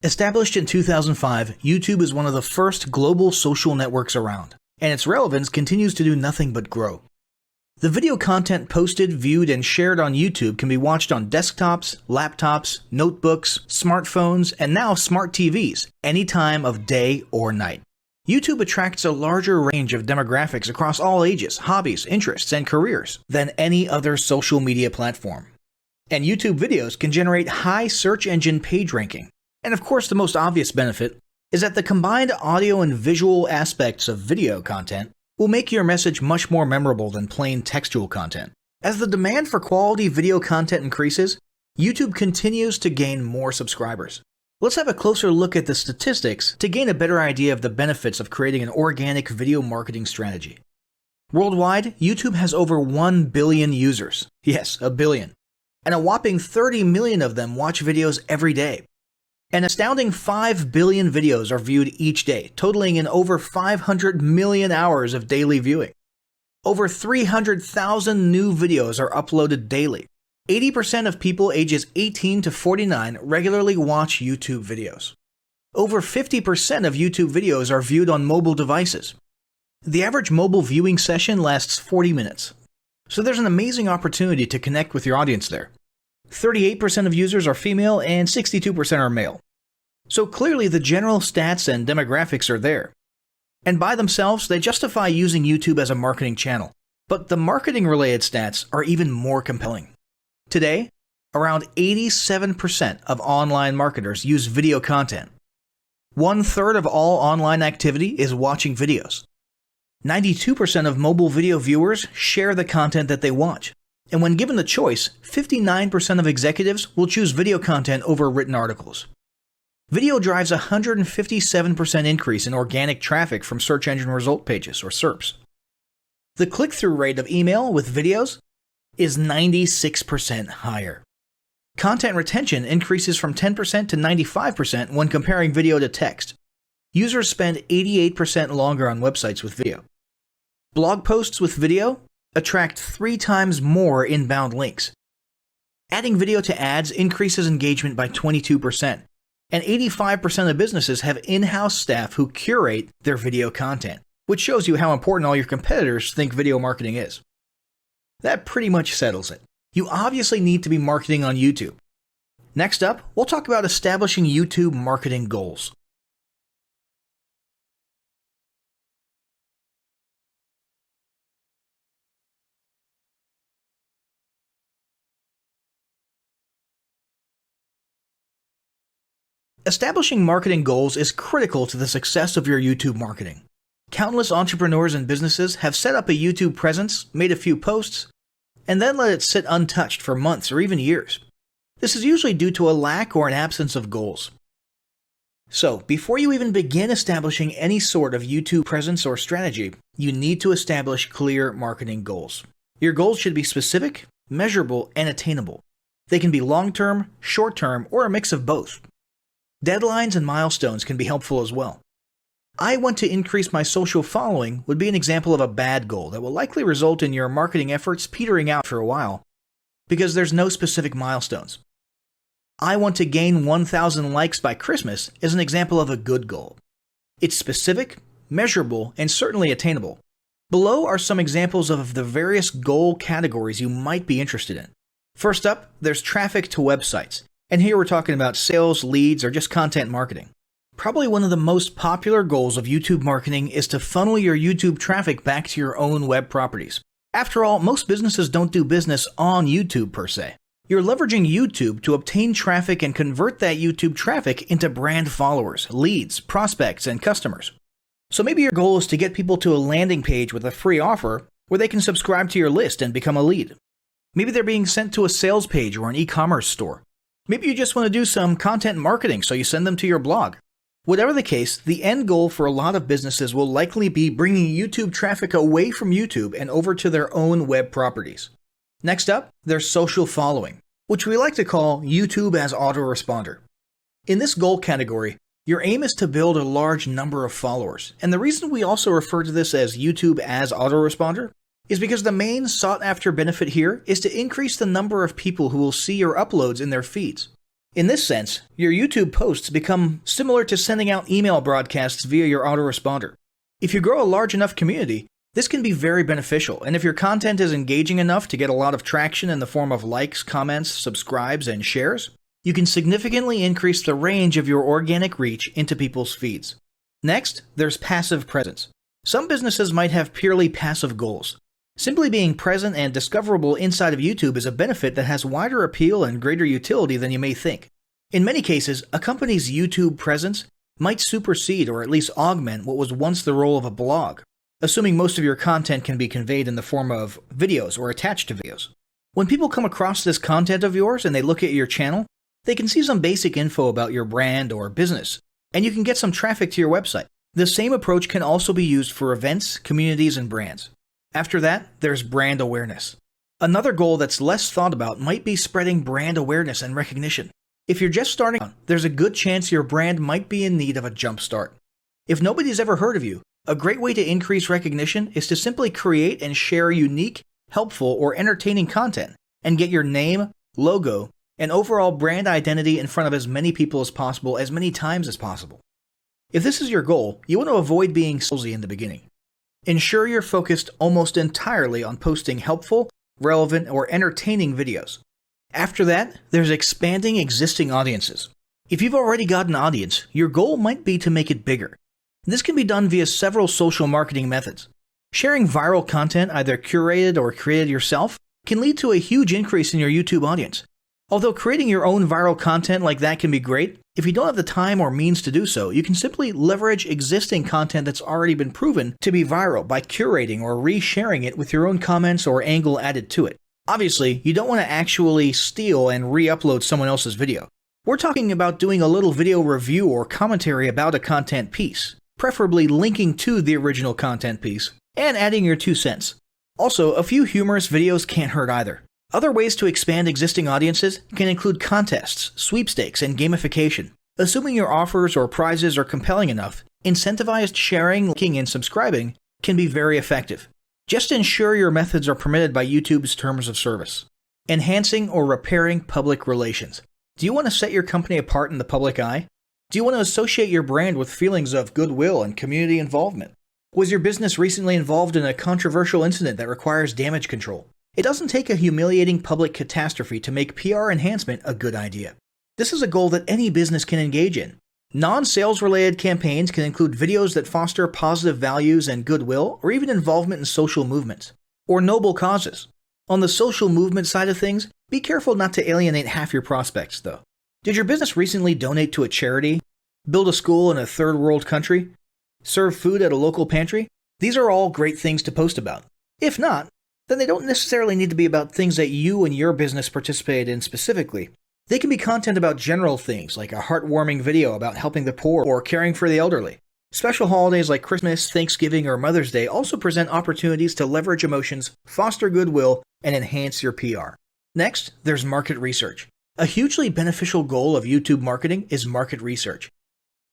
Established in 2005, YouTube is one of the first global social networks around, and its relevance continues to do nothing but grow. The video content posted, viewed, and shared on YouTube can be watched on desktops, laptops, notebooks, smartphones, and now smart TVs, any time of day or night. YouTube attracts a larger range of demographics across all ages, hobbies, interests, and careers than any other social media platform. And YouTube videos can generate high search engine page ranking. And of course, the most obvious benefit is that the combined audio and visual aspects of video content will make your message much more memorable than plain textual content. As the demand for quality video content increases, YouTube continues to gain more subscribers. Let's have a closer look at the statistics to gain a better idea of the benefits of creating an organic video marketing strategy. Worldwide, YouTube has over 1 billion users. Yes, a billion. And a whopping 30 million of them watch videos every day. An astounding 5 billion videos are viewed each day, totaling in over 500 million hours of daily viewing. Over 300,000 new videos are uploaded daily. 80% of people ages 18 to 49 regularly watch YouTube videos. Over 50% of YouTube videos are viewed on mobile devices. The average mobile viewing session lasts 40 minutes. So there's an amazing opportunity to connect with your audience there. 38% of users are female and 62% are male. So clearly the general stats and demographics are there. And by themselves, they justify using YouTube as a marketing channel. But the marketing-related stats are even more compelling. Today, around 87% of online marketers use video content. 1/3 of all online activity is watching videos. 92% of mobile video viewers share the content that they watch. And when given the choice, 59% of executives will choose video content over written articles. Video drives a 157% increase in organic traffic from search engine result pages, or SERPs. The click-through rate of email with videos is 96% higher. Content retention increases from 10% to 95% when comparing video to text. Users spend 88% longer on websites with video. Blog posts with video attract 3 times more inbound links. Adding video to ads increases engagement by 22%, and 85% of businesses have in-house staff who curate their video content, which shows you how important all your competitors think video marketing is. That pretty much settles it. You obviously need to be marketing on YouTube. Next up, we'll talk about establishing YouTube marketing goals. Establishing marketing goals is critical to the success of your YouTube marketing. Countless entrepreneurs and businesses have set up a YouTube presence, made a few posts, and then let it sit untouched for months or even years. This is usually due to a lack or an absence of goals. So, before you even begin establishing any sort of YouTube presence or strategy, you need to establish clear marketing goals. Your goals should be specific, measurable, and attainable. They can be long-term, short-term, or a mix of both. Deadlines and milestones can be helpful as well. I want to increase my social following would be an example of a bad goal that will likely result in your marketing efforts petering out for a while because there's no specific milestones. I want to gain 1,000 likes by Christmas is an example of a good goal. It's specific, measurable, and certainly attainable. Below are some examples of the various goal categories you might be interested in. First up, there's traffic to websites. And here we're talking about sales, leads, or just content marketing. Probably one of the most popular goals of YouTube marketing is to funnel your YouTube traffic back to your own web properties. After all, most businesses don't do business on YouTube per se. You're leveraging YouTube to obtain traffic and convert that YouTube traffic into brand followers, leads, prospects, and customers. So maybe your goal is to get people to a landing page with a free offer where they can subscribe to your list and become a lead. Maybe they're being sent to a sales page or an e-commerce store. Maybe you just want to do some content marketing, so you send them to your blog. Whatever the case, the end goal for a lot of businesses will likely be bringing YouTube traffic away from YouTube and over to their own web properties. Next up, there's social following, which we like to call YouTube as autoresponder. In this goal category, your aim is to build a large number of followers, and the reason we also refer to this as YouTube as autoresponder is because the main sought-after benefit here is to increase the number of people who will see your uploads in their feeds. In this sense, your YouTube posts become similar to sending out email broadcasts via your autoresponder. If you grow a large enough community, this can be very beneficial, and if your content is engaging enough to get a lot of traction in the form of likes, comments, subscribes, and shares, you can significantly increase the range of your organic reach into people's feeds. Next, there's passive presence. Some businesses might have purely passive goals. Simply being present and discoverable inside of YouTube is a benefit that has wider appeal and greater utility than you may think. In many cases, a company's YouTube presence might supersede or at least augment what was once the role of a blog, assuming most of your content can be conveyed in the form of videos or attached to videos. When people come across this content of yours and they look at your channel, they can see some basic info about your brand or business, and you can get some traffic to your website. The same approach can also be used for events, communities, and brands. After that, there's brand awareness. Another goal that's less thought about might be spreading brand awareness and recognition. If you're just starting out, there's a good chance your brand might be in need of a jump start. If nobody's ever heard of you, a great way to increase recognition is to simply create and share unique, helpful, or entertaining content and get your name, logo, and overall brand identity in front of as many people as possible as many times as possible. If this is your goal, you want to avoid being salesy in the beginning. Ensure you're focused almost entirely on posting helpful, relevant, or entertaining videos. After that, there's expanding existing audiences. If you've already got an audience, your goal might be to make it bigger. This can be done via several social marketing methods. Sharing viral content, either curated or created yourself, can lead to a huge increase in your YouTube audience. Although creating your own viral content like that can be great, if you don't have the time or means to do so, you can simply leverage existing content that's already been proven to be viral by curating or resharing it with your own comments or angle added to it. Obviously, you don't want to actually steal and re-upload someone else's video. We're talking about doing a little video review or commentary about a content piece, preferably linking to the original content piece, and adding your 2 cents. Also, a few humorous videos can't hurt either. Other ways to expand existing audiences can include contests, sweepstakes, and gamification. Assuming your offers or prizes are compelling enough, incentivized sharing, liking, and subscribing can be very effective. Just ensure your methods are permitted by YouTube's terms of service. Enhancing or repairing public relations. Do you want to set your company apart in the public eye? Do you want to associate your brand with feelings of goodwill and community involvement? Was your business recently involved in a controversial incident that requires damage control? It doesn't take a humiliating public catastrophe to make PR enhancement a good idea. This is a goal that any business can engage in. Non-sales related campaigns can include videos that foster positive values and goodwill, or even involvement in social movements, or noble causes. On the social movement side of things, be careful not to alienate half your prospects, though. Did your business recently donate to a charity? Build a school in a third world country? Serve food at a local pantry? These are all great things to post about. If not, then they don't necessarily need to be about things that you and your business participated in specifically. They can be content about general things, like a heartwarming video about helping the poor or caring for the elderly. Special holidays like Christmas, Thanksgiving, or Mother's Day also present opportunities to leverage emotions, foster goodwill, and enhance your PR. Next, there's market research. A hugely beneficial goal of YouTube marketing is market research.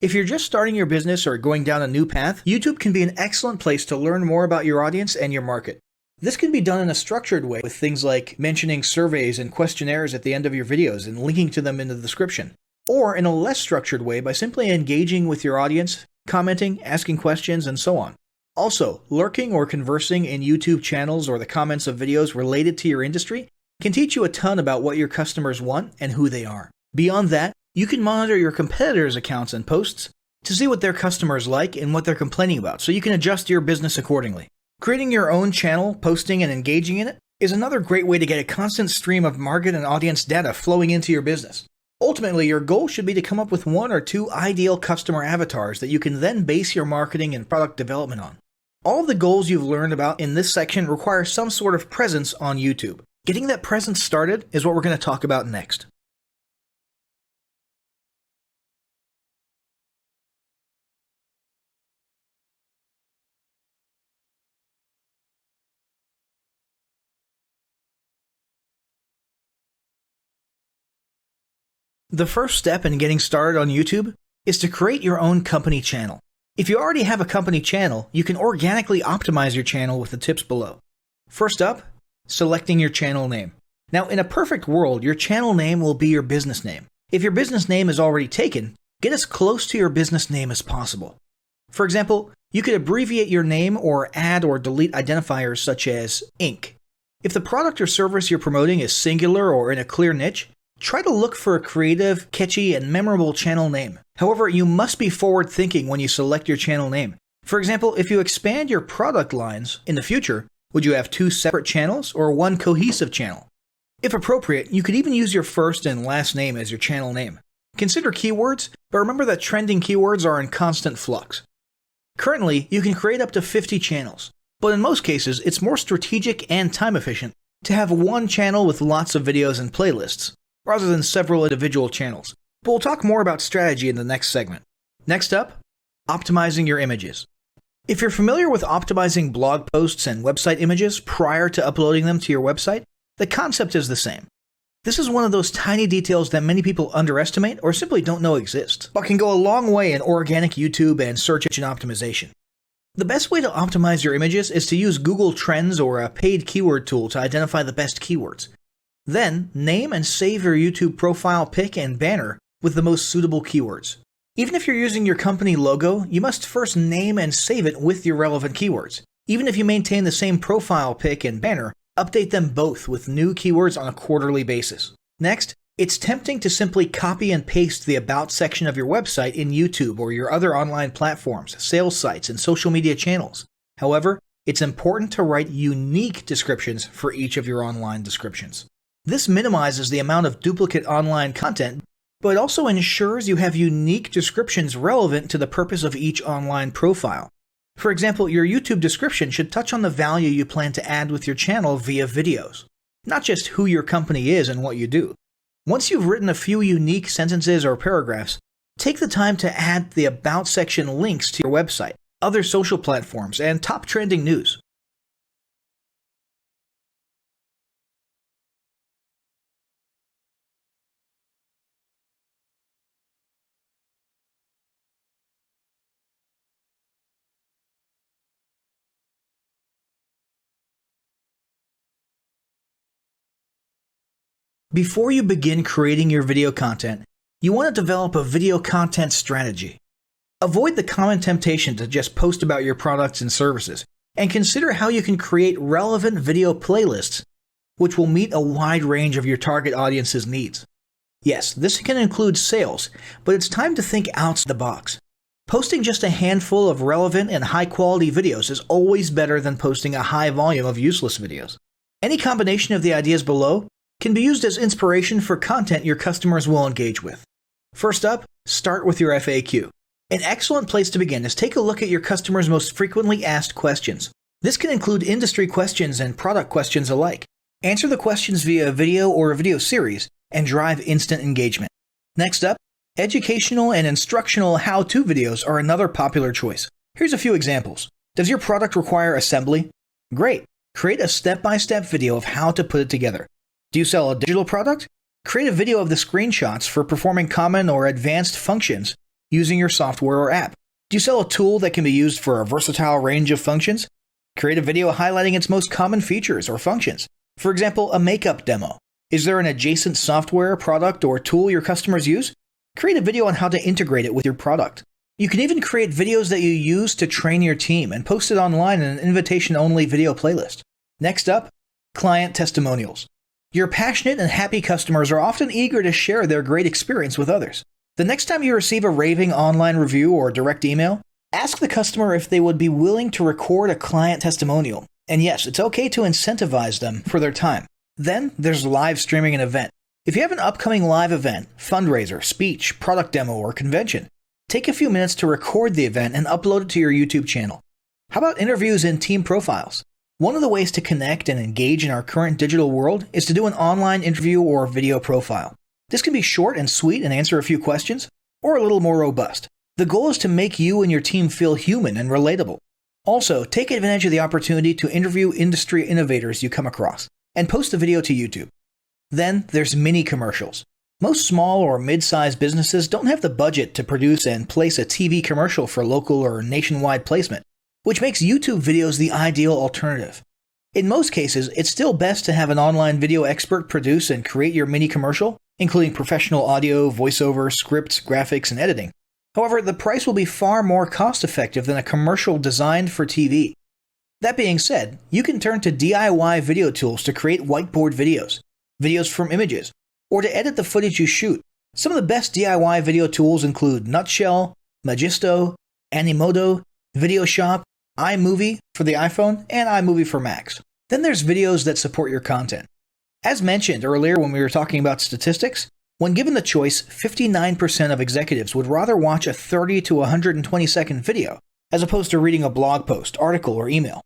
If you're just starting your business or going down a new path, YouTube can be an excellent place to learn more about your audience and your market. This can be done in a structured way with things like mentioning surveys and questionnaires at the end of your videos and linking to them in the description, or in a less structured way by simply engaging with your audience, commenting, asking questions, and so on. Also, lurking or conversing in YouTube channels or the comments of videos related to your industry can teach you a ton about what your customers want and who they are. Beyond that, you can monitor your competitors' accounts and posts to see what their customers like and what they're complaining about, so you can adjust your business accordingly. Creating your own channel, posting, and engaging in it is another great way to get a constant stream of market and audience data flowing into your business. Ultimately, your goal should be to come up with 1 or 2 ideal customer avatars that you can then base your marketing and product development on. All of the goals you've learned about in this section require some sort of presence on YouTube. Getting that presence started is what we're going to talk about next. The first step in getting started on YouTube is to create your own company channel. If you already have a company channel, you can organically optimize your channel with the tips below. First up, selecting your channel name. Now, in a perfect world, your channel name will be your business name. If your business name is already taken, get as close to your business name as possible. For example, you could abbreviate your name or add or delete identifiers such as Inc. If the product or service you're promoting is singular or in a clear niche, try to look for a creative, catchy, and memorable channel name. However, you must be forward-thinking when you select your channel name. For example, if you expand your product lines in the future, would you have 2 separate channels or 1 cohesive channel? If appropriate, you could even use your first and last name as your channel name. Consider keywords, but remember that trending keywords are in constant flux. Currently, you can create up to 50 channels, but in most cases, it's more strategic and time efficient to have 1 channel with lots of videos and playlists, rather than several individual channels. But we'll talk more about strategy in the next segment. Next up, optimizing your images. If you're familiar with optimizing blog posts and website images prior to uploading them to your website, the concept is the same. This is one of those tiny details that many people underestimate or simply don't know exist, but can go a long way in organic YouTube and search engine optimization. The best way to optimize your images is to use Google Trends or a paid keyword tool to identify the best keywords. Then, name and save your YouTube profile pic and banner with the most suitable keywords. Even if you're using your company logo, you must first name and save it with your relevant keywords. Even if you maintain the same profile pic and banner, update them both with new keywords on a quarterly basis. Next, it's tempting to simply copy and paste the About section of your website in YouTube or your other online platforms, sales sites, and social media channels. However, it's important to write unique descriptions for each of your online descriptions. This minimizes the amount of duplicate online content, but also ensures you have unique descriptions relevant to the purpose of each online profile. For example, your YouTube description should touch on the value you plan to add with your channel via videos, not just who your company is and what you do. Once you've written a few unique sentences or paragraphs, take the time to add the About section links to your website, other social platforms, and top trending news. Before you begin creating your video content, you want to develop a video content strategy. Avoid the common temptation to just post about your products and services, and consider how you can create relevant video playlists which will meet a wide range of your target audience's needs. Yes, this can include sales, but it's time to think outside the box. Posting just a handful of relevant and high-quality videos is always better than posting a high volume of useless videos. Any combination of the ideas below can be used as inspiration for content your customers will engage with. First up, start with your FAQ. An excellent place to begin is take a look at your customers' most frequently asked questions. This can include industry questions and product questions alike. Answer the questions via a video or a video series and drive instant engagement. Next up, educational and instructional how-to videos are another popular choice. Here's a few examples. Does your product require assembly? Great! Create a step-by-step video of how to put it together. Do you sell a digital product? Create a video of the screenshots for performing common or advanced functions using your software or app. Do you sell a tool that can be used for a versatile range of functions? Create a video highlighting its most common features or functions. For example, a makeup demo. Is there an adjacent software, product, or tool your customers use? Create a video on how to integrate it with your product. You can even create videos that you use to train your team and post it online in an invitation-only video playlist. Next up, client testimonials. Your passionate and happy customers are often eager to share their great experience with others. The next time you receive a raving online review or direct email, ask the customer if they would be willing to record a client testimonial. And yes, it's okay to incentivize them for their time. Then there's live streaming an event. If you have an upcoming live event, fundraiser, speech, product demo, or convention, take a few minutes to record the event and upload it to your YouTube channel. How about interviews and team profiles? One of the ways to connect and engage in our current digital world is to do an online interview or video profile. This can be short and sweet and answer a few questions, or a little more robust. The goal is to make you and your team feel human and relatable. Also, take advantage of the opportunity to interview industry innovators you come across, and post a video to YouTube. Then there's mini commercials. Most small or mid-sized businesses don't have the budget to produce and place a TV commercial for local or nationwide placement, which makes YouTube videos the ideal alternative. In most cases, it's still best to have an online video expert produce and create your mini commercial, including professional audio, voiceover, scripts, graphics, and editing. However, the price will be far more cost-effective than a commercial designed for TV. That being said, you can turn to DIY video tools to create whiteboard videos, videos from images, or to edit the footage you shoot. Some of the best DIY video tools include Nutshell, Magisto, Animoto, Videoshop, iMovie for the iPhone, and iMovie for Macs. Then there's videos that support your content. As mentioned earlier when we were talking about statistics, when given the choice, 59% of executives would rather watch a 30 to 120 second video as opposed to reading a blog post, article, or email.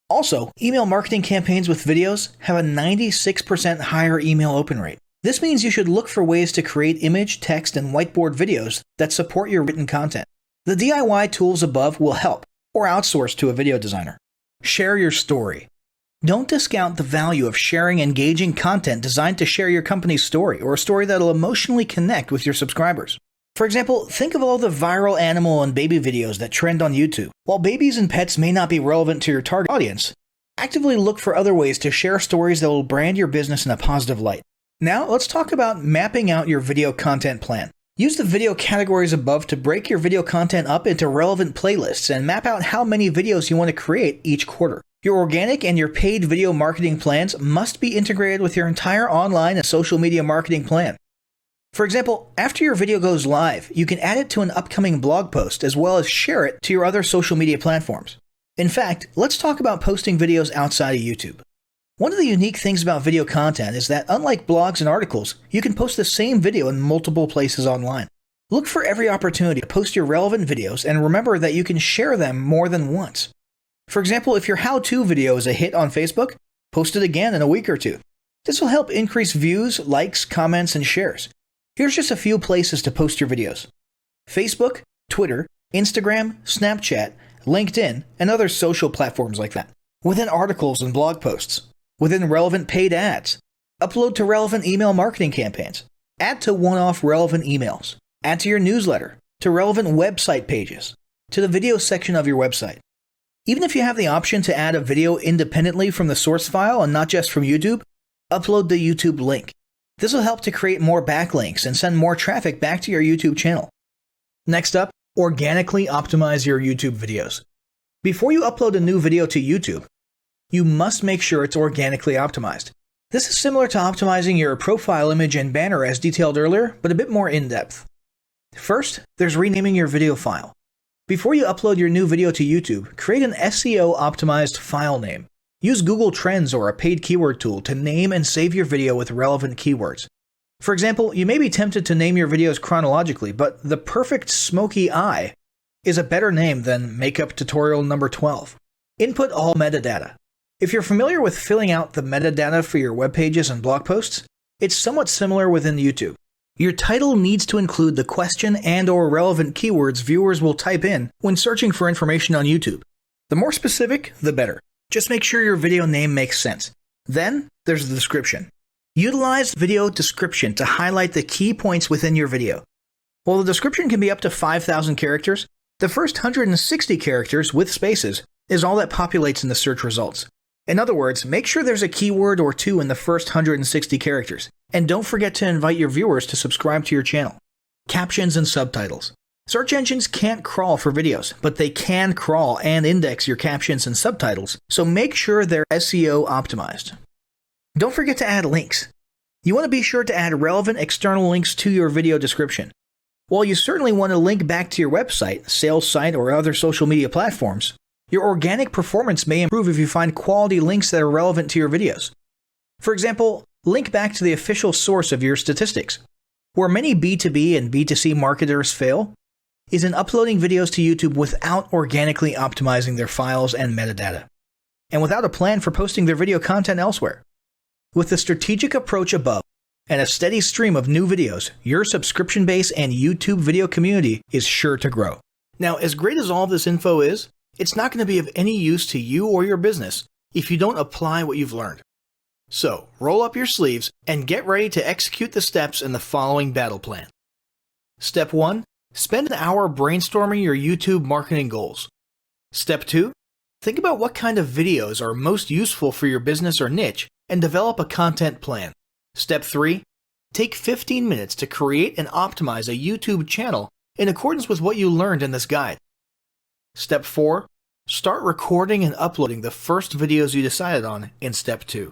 Also, email marketing campaigns with videos have a 96% higher email open rate. This means you should look for ways to create image, text, and whiteboard videos that support your written content. The DIY tools above will help, or outsource to a video designer. Share your story. Don't discount the value of sharing engaging content designed to share your company's story, or a story that'll emotionally connect with your subscribers. For example, think of all the viral animal and baby videos that trend on YouTube. While babies and pets may not be relevant to your target audience, actively look for other ways to share stories that will brand your business in a positive light. Now, let's talk about mapping out your video content plan. Use the video categories above to break your video content up into relevant playlists and map out how many videos you want to create each quarter. Your organic and your paid video marketing plans must be integrated with your entire online and social media marketing plan. For example, after your video goes live, you can add it to an upcoming blog post as well as share it to your other social media platforms. In fact, let's talk about posting videos outside of YouTube. One of the unique things about video content is that unlike blogs and articles, you can post the same video in multiple places online. Look for every opportunity to post your relevant videos and remember that you can share them more than once. For example, if your how-to video is a hit on Facebook, post it again in a week or two. This will help increase views, likes, comments, and shares. Here's just a few places to post your videos: Facebook, Twitter, Instagram, Snapchat, LinkedIn, and other social platforms like that. Within articles and blog posts. Within relevant paid ads. Upload to relevant email marketing campaigns. Add to one-off relevant emails. Add to your newsletter. To relevant website pages. To the video section of your website. Even if you have the option to add a video independently from the source file and not just from YouTube, upload the YouTube link. This will help to create more backlinks and send more traffic back to your YouTube channel. Next up, organically optimize your YouTube videos. Before you upload a new video to YouTube, you must make sure it's organically optimized. This is similar to optimizing your profile image and banner as detailed earlier, but a bit more in-depth. First, there's renaming your video file. Before you upload your new video to YouTube, create an SEO-optimized file name. Use Google Trends or a paid keyword tool to name and save your video with relevant keywords. For example, you may be tempted to name your videos chronologically, but the perfect smoky eye is a better name than makeup tutorial number 12. Input all metadata. If you're familiar with filling out the metadata for your web pages and blog posts, it's somewhat similar within YouTube. Your title needs to include the question and/or relevant keywords viewers will type in when searching for information on YouTube. The more specific, the better. Just make sure your video name makes sense. Then, there's the description. Utilize video description to highlight the key points within your video. While the description can be up to 5,000 characters, the first 160 characters with spaces is all that populates in the search results. In other words, make sure there's a keyword or two in the first 160 characters, and don't forget to invite your viewers to subscribe to your channel. Captions and subtitles. Search engines can't crawl for videos, but they can crawl and index your captions and subtitles, so make sure they're SEO optimized. Don't forget to add links. You want to be sure to add relevant external links to your video description. While you certainly want to link back to your website, sales site, or other social media platforms, your organic performance may improve if you find quality links that are relevant to your videos. For example, link back to the official source of your statistics. Where many B2B and B2C marketers fail is in uploading videos to YouTube without organically optimizing their files and metadata, and without a plan for posting their video content elsewhere. With the strategic approach above and a steady stream of new videos, your subscription base and YouTube video community is sure to grow. Now, as great as all this info is, it's not going to be of any use to you or your business if you don't apply what you've learned. So, roll up your sleeves and get ready to execute the steps in the following battle plan. Step 1. Spend an hour brainstorming your YouTube marketing goals. Step 2. Think about what kind of videos are most useful for your business or niche and develop a content plan. Step 3. Take 15 minutes to create and optimize a YouTube channel in accordance with what you learned in this guide. Step 4. Start recording and uploading the first videos you decided on in Step 2.